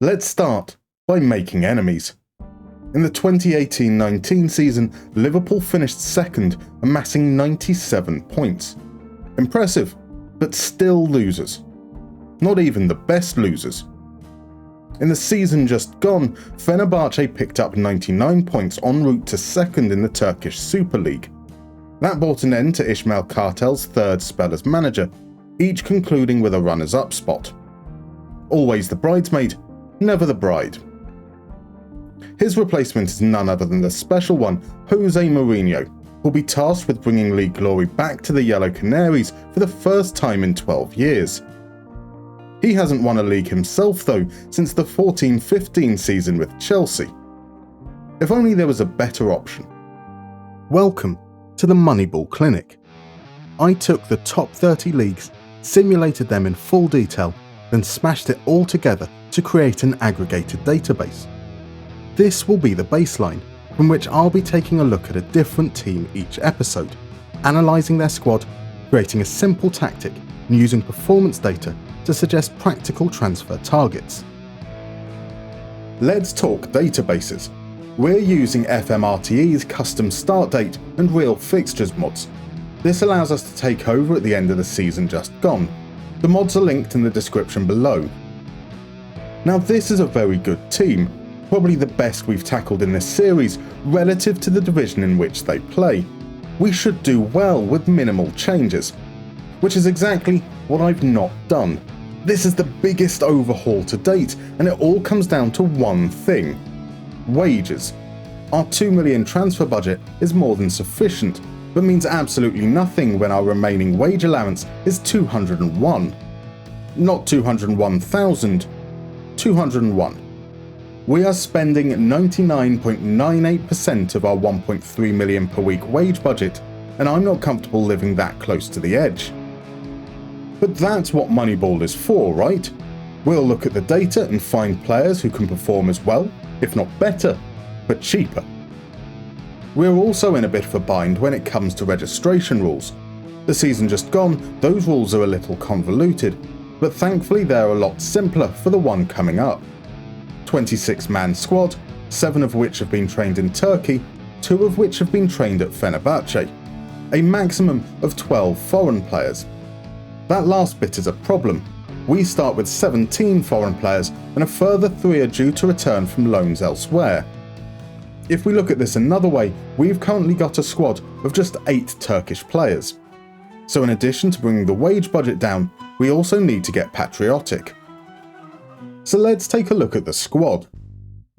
Let's start by making enemies. In the 2018-19 season, Liverpool finished second, amassing 97 points. Impressive, but still losers. Not even the best losers. In the season just gone, FENERBAHÇE picked up 99 points en route to second in the Turkish Super League. That brought an end to Ismail Kartal's third spell as manager, each concluding with a runners-up spot. Always the bridesmaid, never the bride. His replacement is none other than the special one, Jose Mourinho, who will be tasked with bringing league glory back to the Yellow Canaries for the first time in 12 years. He hasn't won a league himself though since the 14-15 season with Chelsea. If only there was a better option. Welcome to the Moneyball Clinic. I took the top 30 leagues, simulated them in full detail, then smashed it all together to create an aggregated database. This will be the baseline, from which I'll be taking a look at a different team each episode, analysing their squad, creating a simple tactic, and using performance data to suggest practical transfer targets. Let's talk databases. We're using FMRTE's custom start date and real fixtures mods. This allows us to take over at the end of the season just gone. The mods are linked in the description below. Now this is a very good team, probably the best we've tackled in this series relative to the division in which they play. We should do well with minimal changes, which is exactly what I've not done. This is the biggest overhaul to date, and it all comes down to one thing: wages. Our 2 million transfer budget is more than sufficient, but means absolutely nothing when our remaining wage allowance is 201. Not 201,000, 201. We are spending 99.98% of our 1.3 million per week wage budget, and I'm not comfortable living that close to the edge. But that's what Moneyball is for, right? We'll look at the data and find players who can perform as well, if not better, but cheaper. We're also in a bit of a bind when it comes to registration rules. The season just gone, those rules are a little convoluted, but thankfully they're a lot simpler for the one coming up. 26-man squad, 7 of which have been trained in Turkey, 2 of which have been trained at FENERBAHÇE. A maximum of 12 foreign players. That last bit is a problem. We start with 17 foreign players and a further 3 are due to return from loans elsewhere. If we look at this another way, we've currently got a squad of just 8 Turkish players. So in addition to bringing the wage budget down, we also need to get patriotic. So let's take a look at the squad.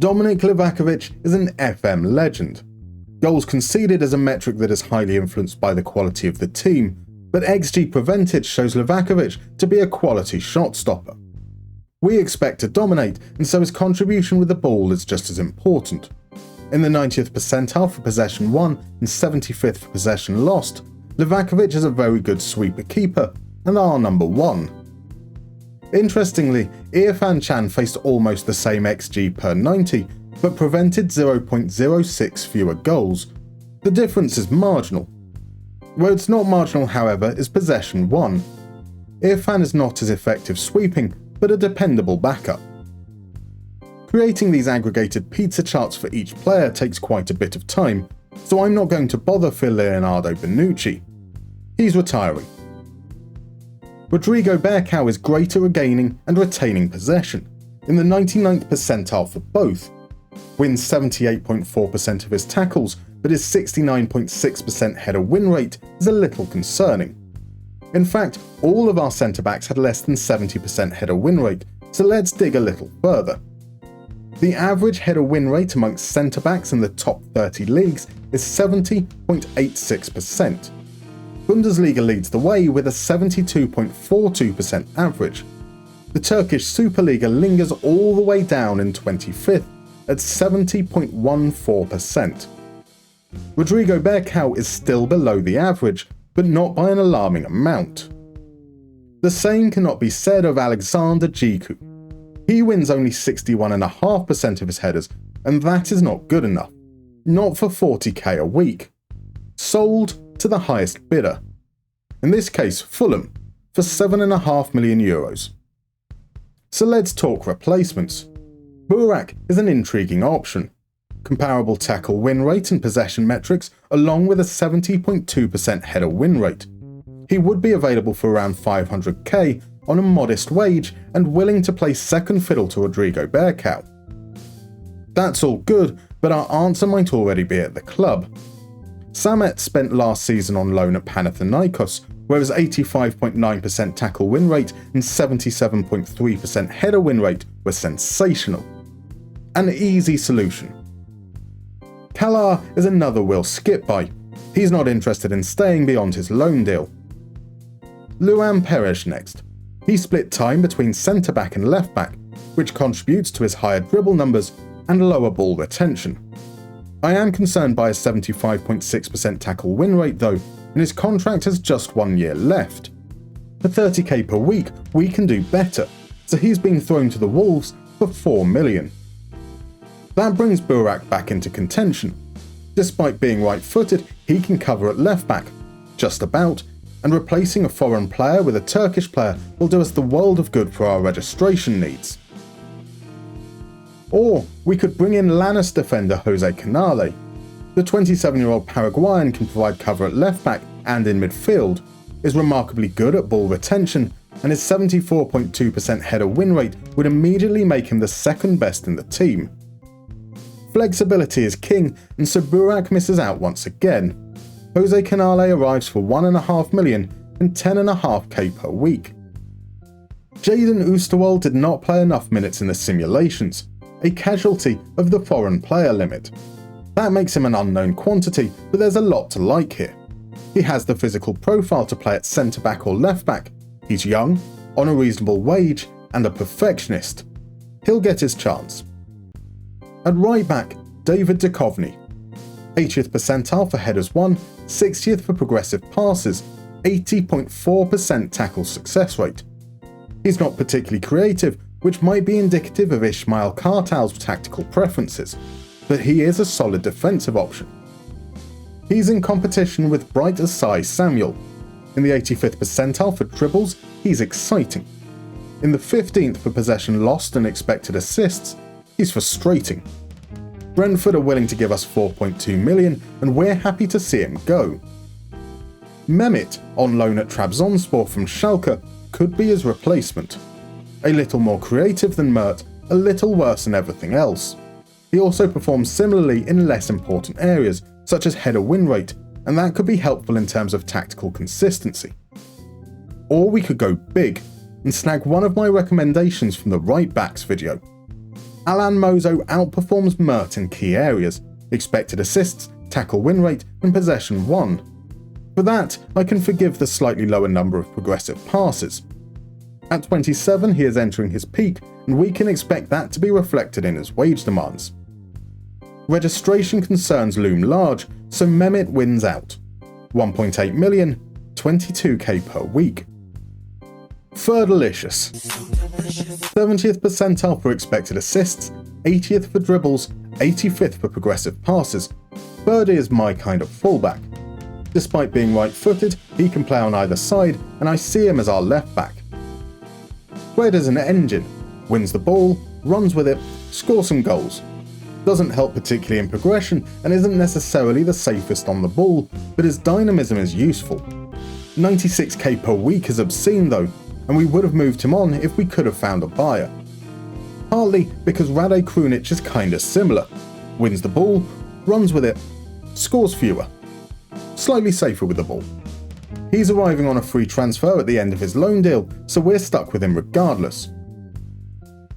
Dominik Livakovic is an FM legend. Goals conceded is a metric that is highly influenced by the quality of the team, but XG prevented shows Livakovic to be a quality shot stopper. We expect to dominate, and so his contribution with the ball is just as important. In the 90th percentile for possession won and 75th for possession lost, Livakovic is a very good sweeper keeper and our number 1. Interestingly, Irfan Can faced almost the same XG per 90, but prevented 0.06 fewer goals. The difference is marginal. Where it's not marginal, however, is possession won. Irfan is not as effective sweeping, but a dependable backup. Creating these aggregated pizza charts for each player takes quite a bit of time, so I'm not going to bother for Leonardo Bonucci. He's retiring. Rodrigo Bercao is great at regaining and retaining possession, in the 99th percentile for both. Wins 78.4% of his tackles, but his 69.6% header win rate is a little concerning. In fact, all of our centre-backs had less than 70% header win rate, so let's dig a little further. The average header win rate amongst centre-backs in the top 30 leagues is 70.86%. Bundesliga leads the way with a 72.42% average. The Turkish Superliga lingers all the way down in 25th at 70.14%. Rodrigo Bercao is still below the average, but not by an alarming amount. The same cannot be said of Alexander Djiku. He wins only 61.5% of his headers, and that is not good enough. Not for 40k a week. Sold to the highest bidder. In this case, Fulham, for €7.5 million. So let's talk replacements. Burak is an intriguing option. Comparable tackle win rate and possession metrics, along with a 70.2% header win rate. He would be available for around 500k on a modest wage and willing to play second fiddle to Rodrigo Bercow. That's all good, but our answer might already be at the club. Samet spent last season on loan at Panathinaikos, where his 85.9% tackle win rate and 77.3% header win rate were sensational. An easy solution. Kalar is another we'll skip by. He's not interested in staying beyond his loan deal. Luan Perez next. He split time between centre-back and left-back, which contributes to his higher dribble numbers and lower ball retention. I am concerned by his 75.6% tackle win rate though, and his contract has just 1 year left. For 30k per week, we can do better, so he's being thrown to the Wolves for 4 million. That brings Burak back into contention. Despite being right-footed, he can cover at left-back, just about, and replacing a foreign player with a Turkish player will do us the world of good for our registration needs. Or we could bring in Lanús defender Jose Canale. The 27-year-old Paraguayan can provide cover at left-back and in midfield, is remarkably good at ball retention, and his 74.2% header win rate would immediately make him the second best in the team. Flexibility is king, and so Burak misses out once again. Jose Canale arrives for 1.5 million and 10.5k per week. Jadon Oosterwolde did not play enough minutes in the simulations, a casualty of the foreign player limit. That makes him an unknown quantity, but there's a lot to like here. He has the physical profile to play at centre-back or left-back, he's young, on a reasonable wage, and a perfectionist. He'll get his chance. At right-back, David Duchovny. 80th percentile for headers won, 60th for progressive passes, 80.4% tackle success rate. He's not particularly creative, which might be indicative of Ismail Kartal's tactical preferences, but he is a solid defensive option. He's in competition with Bright Asai Samuel. In the 85th percentile for dribbles, he's exciting. In the 15th for possession lost and expected assists, he's frustrating. Brentford are willing to give us 4.2 million, and we're happy to see him go. Mehmet, on loan at Trabzonspor from Schalke, could be his replacement. A little more creative than Mert, a little worse than everything else. He also performs similarly in less important areas, such as header win rate, and that could be helpful in terms of tactical consistency. Or we could go big, and snag one of my recommendations from the right backs video. Alan Mozo outperforms Mert in key areas, expected assists, tackle win rate, and possession won. For that, I can forgive the slightly lower number of progressive passes. At 27, he is entering his peak, and we can expect that to be reflected in his wage demands. Registration concerns loom large, so Mehmet wins out. 1.8 million, 22k per week. Ferdelicious. 70th percentile for expected assists, 80th for dribbles, 85th for progressive passes. Ferdy is my kind of fullback. Despite being right-footed, he can play on either side, and I see him as our left-back. Fred is an engine, wins the ball, runs with it, scores some goals. Doesn't help particularly in progression and isn't necessarily the safest on the ball, but his dynamism is useful. 96k per week is obscene though, and we would have moved him on if we could have found a buyer. Partly because Rade Krunic is kinda similar. Wins the ball, runs with it, scores fewer. Slightly safer with the ball. He's arriving on a free transfer at the end of his loan deal, so we're stuck with him regardless.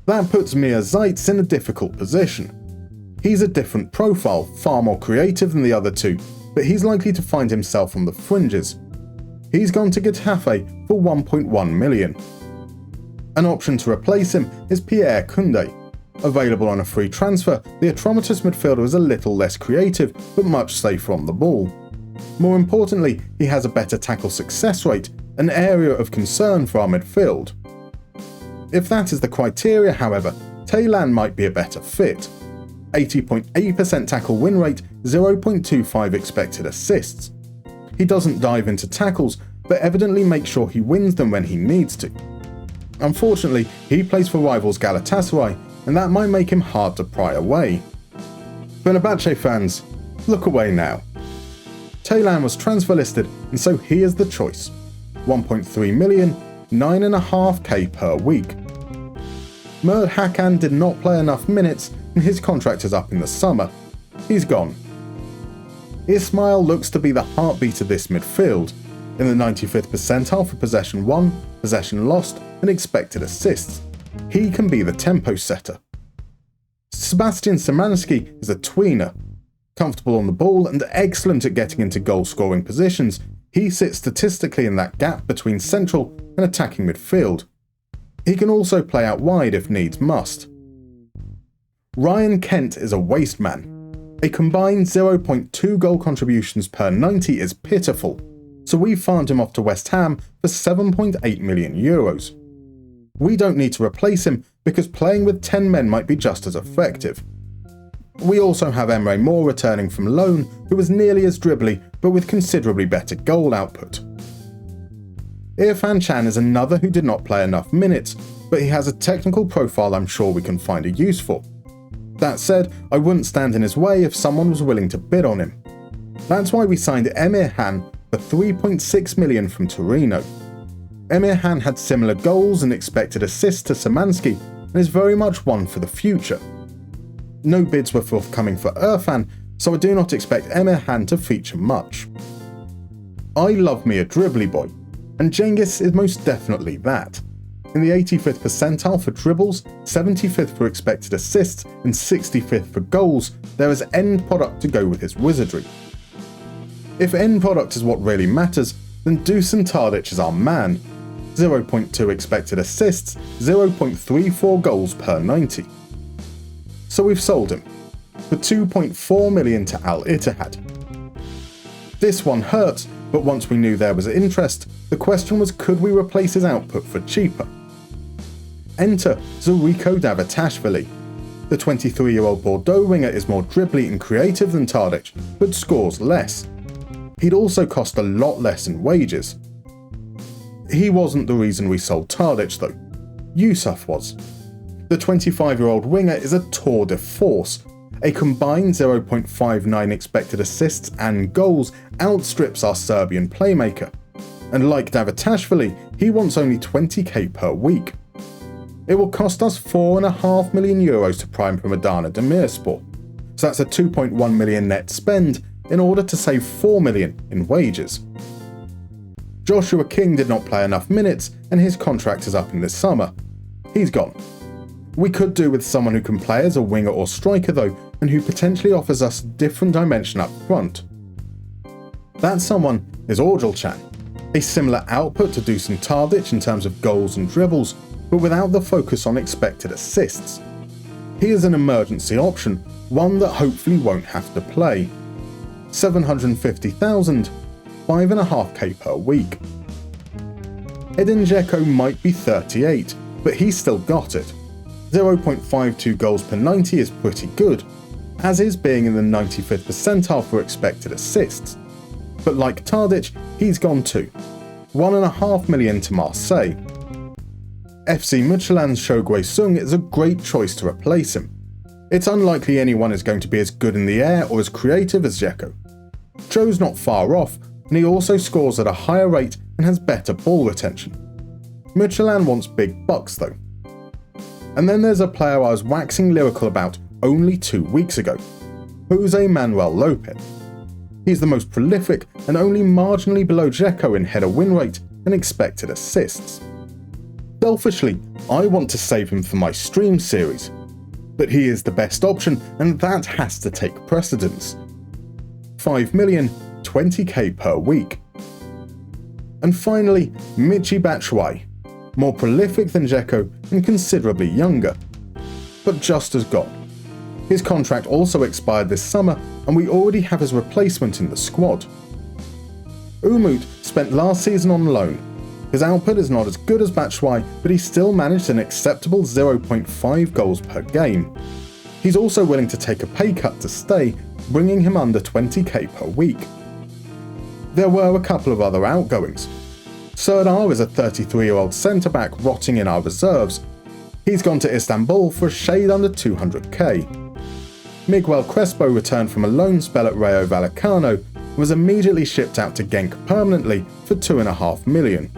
That puts Mia Zeitz in a difficult position. He's a different profile, far more creative than the other two, but he's likely to find himself on the fringes. He's gone to Getafe for 1.1 million. An option to replace him is Pierre Koundé. Available on a free transfer, the Atromitos midfielder is a little less creative, but much safer on the ball. More importantly, he has a better tackle success rate, an area of concern for our midfield. If that is the criteria, however, Taylan might be a better fit. 80.8% tackle win rate, 0.25 expected assists. He doesn't dive into tackles, but evidently makes sure he wins them when he needs to. Unfortunately, he plays for rivals Galatasaray, and that might make him hard to pry away. Fenerbahçe fans, look away now. Taylan was transfer listed, and so here's the choice. 1.3 million, 9.5k per week. Mert Hakan did not play enough minutes, and his contract is up in the summer. He's gone. Ismail looks to be the heartbeat of this midfield, in the 95th percentile for possession won, possession lost, and expected assists. He can be the tempo setter. Sebastian Szymanski is a tweener. Comfortable on the ball and excellent at getting into goal-scoring positions, he sits statistically in that gap between central and attacking midfield. He can also play out wide if needs must. Ryan Kent is a waste man. A combined 0.2 goal contributions per 90 is pitiful, so we farmed him off to West Ham for 7.8 million euros. We don't need to replace him because playing with 10 men might be just as effective. We also have Emre Mor returning from loan, who was nearly as dribbly but with considerably better goal output. Irfan Can is another who did not play enough minutes, but he has a technical profile I'm sure we can find a use for. That said, I wouldn't stand in his way if someone was willing to bid on him. That's why we signed Emir Han for 3.6 million from Torino. Emir Han had similar goals and expected assists to Szymanski and is very much one for the future. No bids were forthcoming for Irfan, so I do not expect Emir Han to feature much. I love me a dribbly boy, and Cengiz is most definitely that. In the 85th percentile for dribbles, 75th for expected assists, and 65th for goals, there is end product to go with his wizardry. If end product is what really matters, then Dusan Tadic is our man. 0.2 expected assists, 0.34 goals per 90. So we've sold him, for 2.4 million to Al Ittihad. This one hurt, but once we knew there was interest, the question was could we replace his output for cheaper? Enter Zuriko Davitashvili. The 23-year-old Bordeaux winger is more dribbly and creative than Tadic, but scores less. He'd also cost a lot less in wages. He wasn't the reason we sold Tadic though. Yusuf was. The 25-year-old winger is a tour de force. A combined 0.59 expected assists and goals outstrips our Serbian playmaker. And like Davitashvili, he wants only 20k per week. It will cost us 4.5 million euros to prime from Adana Demirspor, so that's a 2.1 million net spend in order to save 4 million in wages. Joshua King did not play enough minutes and his contract is up in this summer. He's gone. We could do with someone who can play as a winger or striker though, and who potentially offers us a different dimension up front. That someone is Orgelcan, a similar output to Dusan Tadic in terms of goals and dribbles, but without the focus on expected assists. He is an emergency option, one that hopefully won't have to play. 750,000, 5.5k per week. Edin Dzeko might be 38, but he's still got it. 0.52 goals per 90 is pretty good, as is being in the 95th percentile for expected assists. But like Tadic, he's gone too. 1.5 million to Marseille. FC Midtjylland's Shogwe Sung is a great choice to replace him. It's unlikely anyone is going to be as good in the air or as creative as Dzeko. Joe's not far off, and he also scores at a higher rate and has better ball retention. Midtjylland wants big bucks though. And then there's a player I was waxing lyrical about only 2 weeks ago, Jose Manuel Lopez. He's the most prolific and only marginally below Dzeko in header win rate and expected assists. Selfishly, I want to save him for my stream series, but he is the best option and that has to take precedence. 5 million, 20k per week. And finally, Michy Batshuayi, more prolific than Dzeko and considerably younger, but just as gone. His contract also expired this summer and we already have his replacement in the squad. Umut spent last season on loan. His output is not as good as Batshuayi, but he still managed an acceptable 0.5 goals per game. He's also willing to take a pay cut to stay, bringing him under 20k per week. There were a couple of other outgoings. Serdar is a 33-year-old centre-back rotting in our reserves. He's gone to Istanbul for a shade under 200k. Miguel Crespo returned from a loan spell at Rayo Vallecano and was immediately shipped out to Genk permanently for 2.5 million.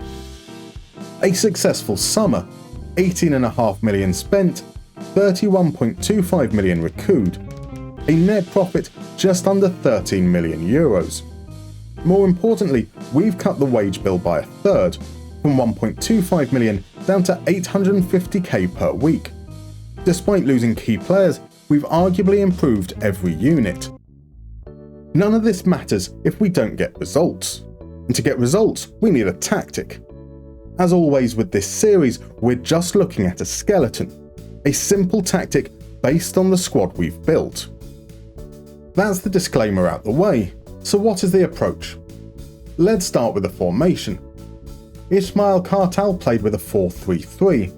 A successful summer, 18.5 million spent, 31.25 million recouped, a net profit just under 13 million euros. More importantly, we've cut the wage bill by a third, from 1.25 million down to 850k per week. Despite losing key players, we've arguably improved every unit. None of this matters if we don't get results. And to get results, we need a tactic. As always with this series, we're just looking at a skeleton, a simple tactic based on the squad we've built. That's the disclaimer out the way, so what is the approach? Let's start with the formation. Ismail Kartal played with a 4-3-3.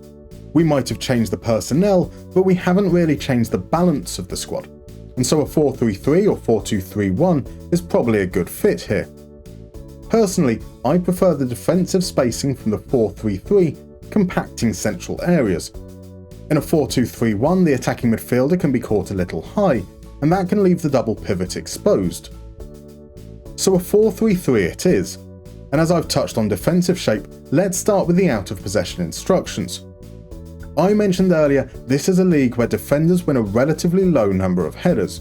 We might have changed the personnel, but we haven't really changed the balance of the squad, and so a 4-3-3 or 4-2-3-1 is probably a good fit here. Personally, I prefer the defensive spacing from the 4-3-3, compacting central areas. In a 4-2-3-1, the attacking midfielder can be caught a little high, and that can leave the double pivot exposed. So a 4-3-3 it is, and as I've touched on defensive shape, let's start with the out of possession instructions. I mentioned earlier this is a league where defenders win a relatively low number of headers.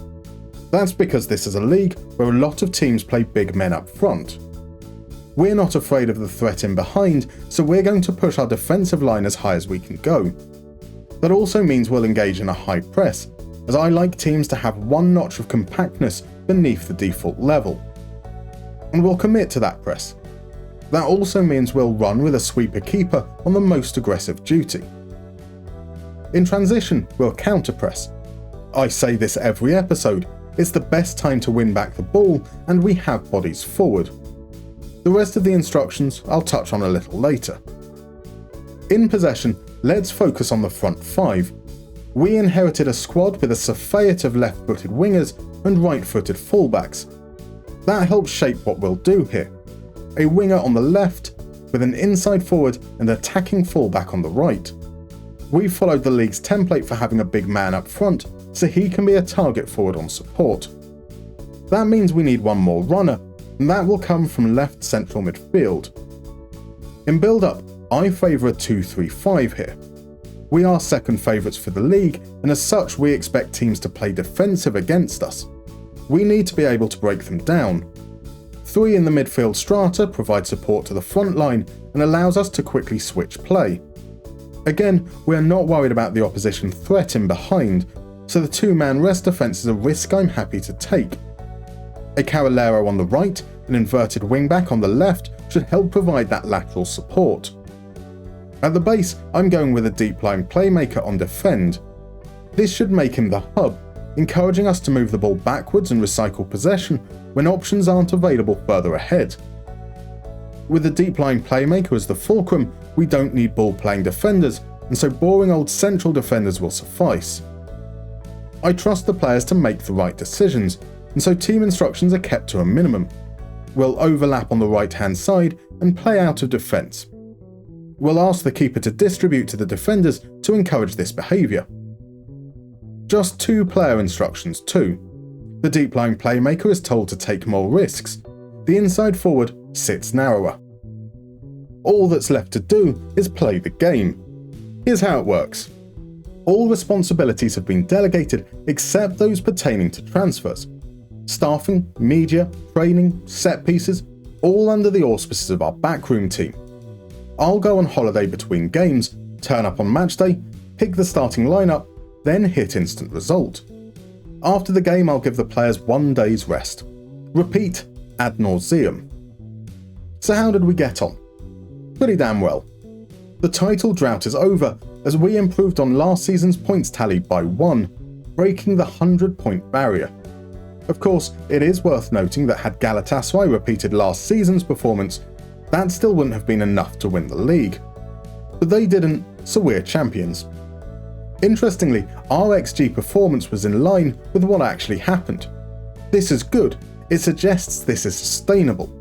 That's because this is a league where a lot of teams play big men up front. We're not afraid of the threat in behind, so we're going to push our defensive line as high as we can go. That also means we'll engage in a high press, as I like teams to have one notch of compactness beneath the default level. And we'll commit to that press. That also means we'll run with a sweeper keeper on the most aggressive duty. In transition, we'll counter-press. I say this every episode, it's the best time to win back the ball and we have bodies forward. The rest of the instructions I'll touch on a little later. In possession, let's focus on the front five. We inherited a squad with a surfeit of left-footed wingers and right-footed fullbacks. That helps shape what we'll do here. A winger on the left, with an inside forward and attacking fullback on the right. We've followed the league's template for having a big man up front, so he can be a target forward on support. That means we need one more runner, and that will come from left central midfield. In build-up, I favour a 2-3-5 here. We are second favourites for the league, and as such we expect teams to play defensive against us. We need to be able to break them down. 3 in the midfield strata provide support to the front line and allows us to quickly switch play. Again, we are not worried about the opposition threat in behind, so the 2-man rest defence is a risk I'm happy to take. A Carrilero on the right, an inverted wingback on the left should help provide that lateral support. At the base, I'm going with a deep-lying playmaker on defend. This should make him the hub, encouraging us to move the ball backwards and recycle possession when options aren't available further ahead. With the deep-lying playmaker as the fulcrum, we don't need ball-playing defenders, and so boring old central defenders will suffice. I trust the players to make the right decisions, and so team instructions are kept to a minimum. We'll overlap on the right-hand side and play out of defence. We'll ask the keeper to distribute to the defenders to encourage this behaviour. Just 2 player instructions too. The deep-lying playmaker is told to take more risks. The inside forward sits narrower. All that's left to do is play the game. Here's how it works. All responsibilities have been delegated except those pertaining to transfers. Staffing, media, training, set pieces, all under the auspices of our backroom team. I'll go on holiday between games, turn up on match day, pick the starting lineup, then hit instant result. After the game I'll give the players 1 day's rest. Repeat ad nauseum. So how did we get on? Pretty damn well. The title drought is over as we improved on last season's points tally by 1, breaking the 100-point barrier. Of course, it is worth noting that had Galatasaray repeated last season's performance, that still wouldn't have been enough to win the league. But they didn't, so we're champions. Interestingly, our XG performance was in line with what actually happened. This is good, it suggests this is sustainable.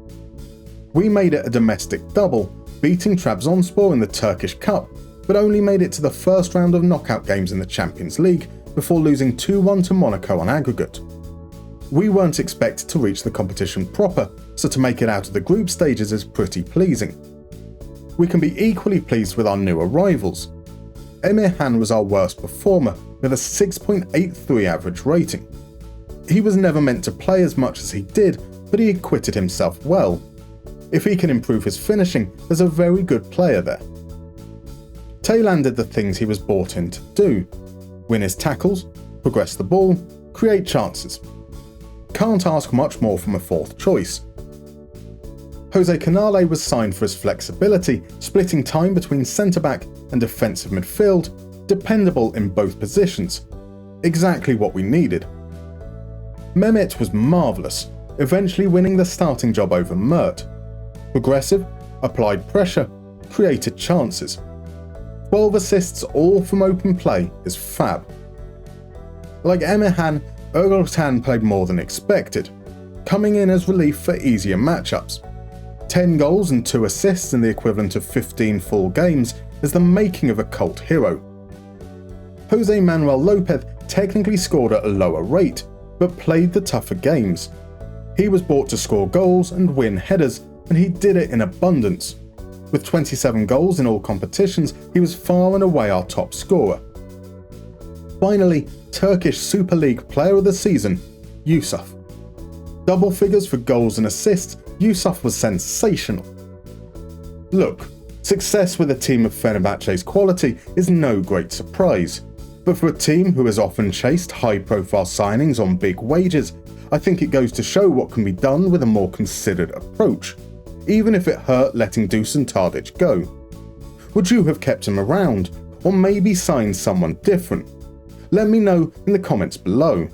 We made it a domestic double, beating Trabzonspor in the Turkish Cup, but only made it to the first round of knockout games in the Champions League before losing 2-1 to Monaco on aggregate. We weren't expected to reach the competition proper, so to make it out of the group stages is pretty pleasing. We can be equally pleased with our new arrivals. Emir Han was our worst performer with a 6.83 average rating. He was never meant to play as much as he did, but he acquitted himself well. If he can improve his finishing, there's a very good player there. Taylan did the things he was brought in to do: win his tackles, progress the ball, create chances. Can't ask much more from a fourth choice. Jose Canale was signed for his flexibility, splitting time between centre-back and defensive midfield, dependable in both positions. Exactly what we needed. Mehmet was marvellous, eventually winning the starting job over Mert. Progressive, applied pressure, created chances. 12 assists all from open play is fab. Like Emirhan, Ergoltan played more than expected, coming in as relief for easier matchups. 10 goals and 2 assists in the equivalent of 15 full games is the making of a cult hero. Jose Manuel Lopez technically scored at a lower rate, but played the tougher games. He was brought to score goals and win headers, and he did it in abundance. With 27 goals in all competitions, he was far and away our top scorer. Finally, Turkish Super League Player of the Season, Yusuf. Double figures for goals and assists, Yusuf was sensational. Look, success with a team of Fenerbahçe's quality is no great surprise, but for a team who has often chased high-profile signings on big wages, I think it goes to show what can be done with a more considered approach, even if it hurt letting Dusan Tadic go. Would you have kept him around, or maybe signed someone different? Let me know in the comments below.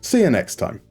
See you next time.